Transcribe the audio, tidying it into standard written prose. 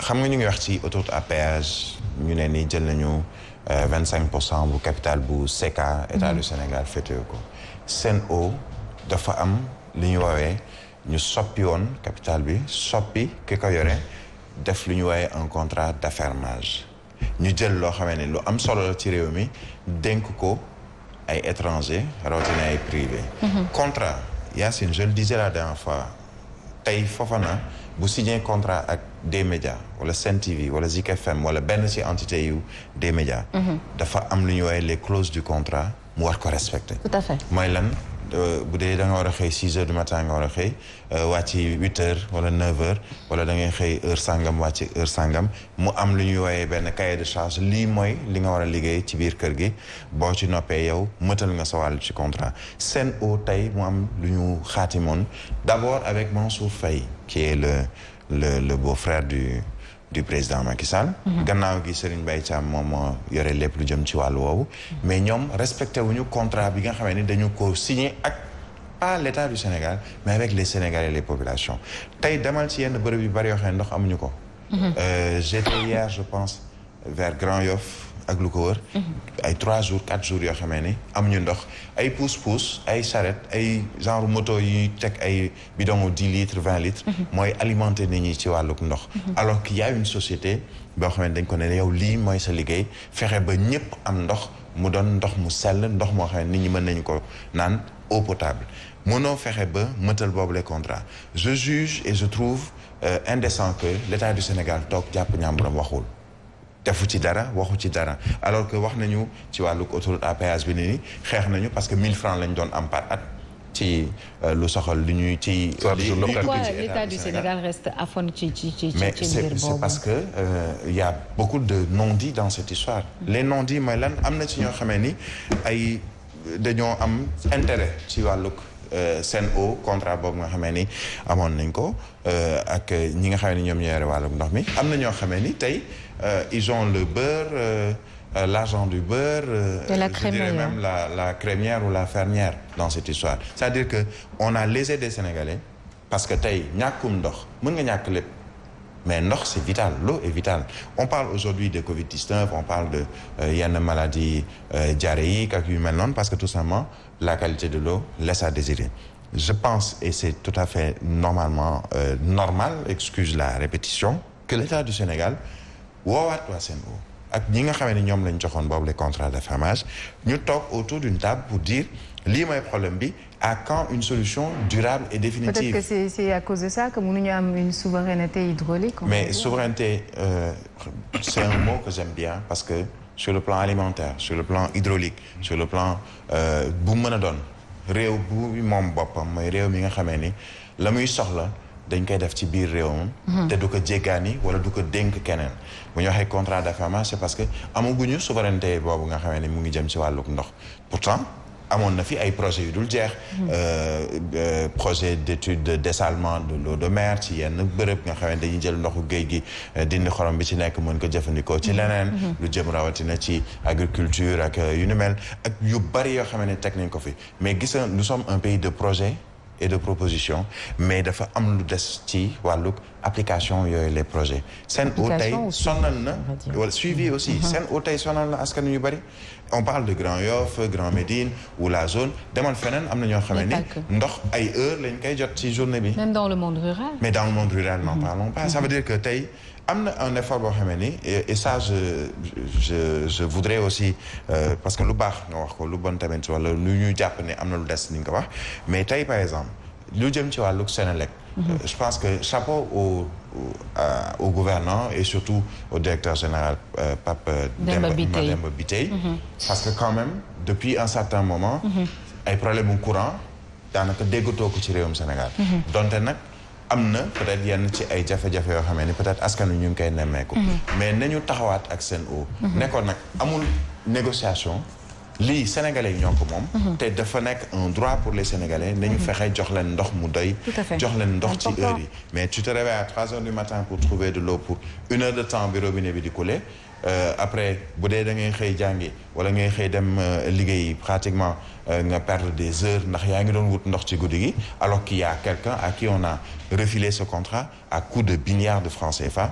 xam nga ñu ngi wax ci autoroute à péage ñu ne ni jël nañu 25% bu capital bu SECA état du Sénégal féetewoo ko Sen'Eau dafa am li ñu woowee ñu soppi woon capital bi soppi ki ko yore def lu ñu woowee un contrat d'affermage ñu jël loo xamee ne lu am solo la ci réew mi dénk ko ay étrangers rawatina ay privés. contrat Yacine je le disais la dernière fois tey Fofana bu signé contrat ak des médias wala Sen TV wala Zik FM wala benn ci entité yu des médias. dafa am lu ñu woowee les clauses du contrat mu war ko respecter. tout à fait mooy lan bu dee da nga war a xëy 6 heures du matin nga war a xëy wàcc 8 heures wala 9 heures wala da ngay xëy heure sangam wàcc heure sangam mu am lu ñuy woowee benn cahier de charge lii mooy li nga war a liggéey ci biir kër gi boo ci noppee yow mëtal nga sa wàll ci contrat Sen'Eau tey mu am lu ñu xaatimoon d'abord avec Mansour Faye qui est le beau-frère du président Macky Sall. gannaaw gi Serigne Mbaye Thiam moom moo yore lépp lu jëm ci wàllu woowu. mais ñoom respecté wuñu contrat bi nga xamee ni dañu ko signé ak pas l'État du Sénégal mais avec les Sénégalais et les populations tey demal ci yenn bërëb yu bari yoo xam ne ndox amuñu ko. j'étais hier je pense vers Grand Yoff ak lu ko wër. ay 3 jours 4 jours yoo xamee ni amuñu ndox ay pousse-pousse ay charrette ay genre moto yi teg ay bidon 10 litres 20 litres. mooy alimenter nit ñi ci wàlluk ndox. alors qu'il y a une société boo xam ne dañ ko ne yow lii mooy sa liggéey fexe ba ñëpp am ndox mu doon ndox mu sell ndox moo xam ne nit ñi mën nañu ko naan eau potable mënoo fexe ba mëtal boobu les contrats je juge et je trouve indécent que l'État du Sénégal toog jàpp ñàmburam waxul. defu ci dara waxu ci dara alors que wax nañu ci wàllu autoroute à péage bi ni xeex nañu parce que 1000 francs lañ doon am par at ci lu soxal li ñuy ci. pourquoi l'État du Sénégal reste à fond ci mais c'est parce que il y a beaucoup de non-dits dans cette histoire. les non-dits mooy lan am na ci ñoo xamee ni ay dañoo am intérêt ci wàllug Sen'Eau contrat boobu nga xamee ni amoon nañ ko ak ñi nga xamee ni ñoom ñoo yore wàllug ndox mi am na ñoo xamee ni tey. ils ont le beurre l'argent du beurre je dirais même la crémière ou la fermière dans cette histoire c'est-à-dire que on a lésé des Sénégalais parce que tey ñàkkum ndox mën nga ñàkk lépp mais ndox c'est vital l'eau est vitale on parle aujourd'hui de Covid-19 on parle de yenn maladies diarrhéiques ak yu mel noonu parce que tout simplement la qualité de l'eau laisse à désirer je pense et c'est tout à fait normalement normal excuse la répétition que l'État du Sénégal woowaat waa Sen'Eau ak ñi nga xamee ne ñoom lañ joxoon boobu les contrats d'affermage ñu toog autour d'une table pour dire lii mooy problème bi à quand une solution durable et définitive. Peut-être que c'est à cause de ça que mënuñu am une souveraineté hydraulique. Mais souveraineté c'est un mot que j'aime bien parce que sur le plan alimentaire sur le plan hydraulique sur le plan bu mën a doon réew bu moom boppam mooy réew mi nga xamee ni la muy soxla. dañ koy def ci biir réewam. te du ko jéggaani wala du ko dénk keneen bu ñu waxee contrat d'affermage c'est parce que amaguñu souveraineté boobu nga xamee ne mu ngi jëm ci wàlluk ndox pourtant amoon na fi ay projets yu dul jeex. projet d'étude de dessalement de l'eau de mer ci yenn bërëb nga xamee dañuy jël ndoxu géej gi dindi xorom bi ci nekk mën ko jëfandikoo ci leneen. lu jëm rawatina ci agriculture ak yu ni mel ak yu bari yoo xamee ne teg nañ ko fi mais gis nga nous sommes un pays de projet. et de proposition mais dafa am lu des ci wàllug application yooyu les projets Sen'Eau tey sonal na wala suivi aussi Sen'Eau tey sonal na askan yu bari on parle de Grand Yoff Grand Médine ou la zone demal feneen am na ñoo xamee ni ndox ay heures lañ koy jot ci journée bi même dans le monde rural mais dans le monde rural n'en parlons pas ça veut dire que tey am na un effort boo xamee ni et ça je voudrais aussi parce que lu baax nga wax ko lu bon tamit wala lu ñu jàpp ne am na lu des ni nga ko wax mais tey par exemple lu jëm ci wàllug Senelec je pense que chapeau au gouvernant et surtout au directeur général Pape Demba Bitèye parce que quand même depuis un certain moment ay problème mu courant daanaka déggatoo ko ci réewum Sénégal donte nag am na peut-être yenn ci ay jafe-jafe yoo xamee ni peut-être askan wi ñu ngi koy nemmeeku mais nañu taxawaat ak Sen'Eau nekkoon nag amul négociation lii sénégalais yi ñoo ko moom te dafa nekk un droit pour les sénégalais nañu fexe jox leen ndox mu doy jox leen ndox ci heure yi mais tu te réveilles à 3 heures du matin pour trouver de l'eau pour 1 heure de temps bi robinet bi di couler après bu dee da ngay xëy jàngi wala ngay xëy dem liggéeyi pratiquement nga perdre des heures ndax yaa ngi doon wut ndox ci guddi gi alors qu'il y a quelqu'un à qui on a refilé ce contrat à coût de milliards de francs CFA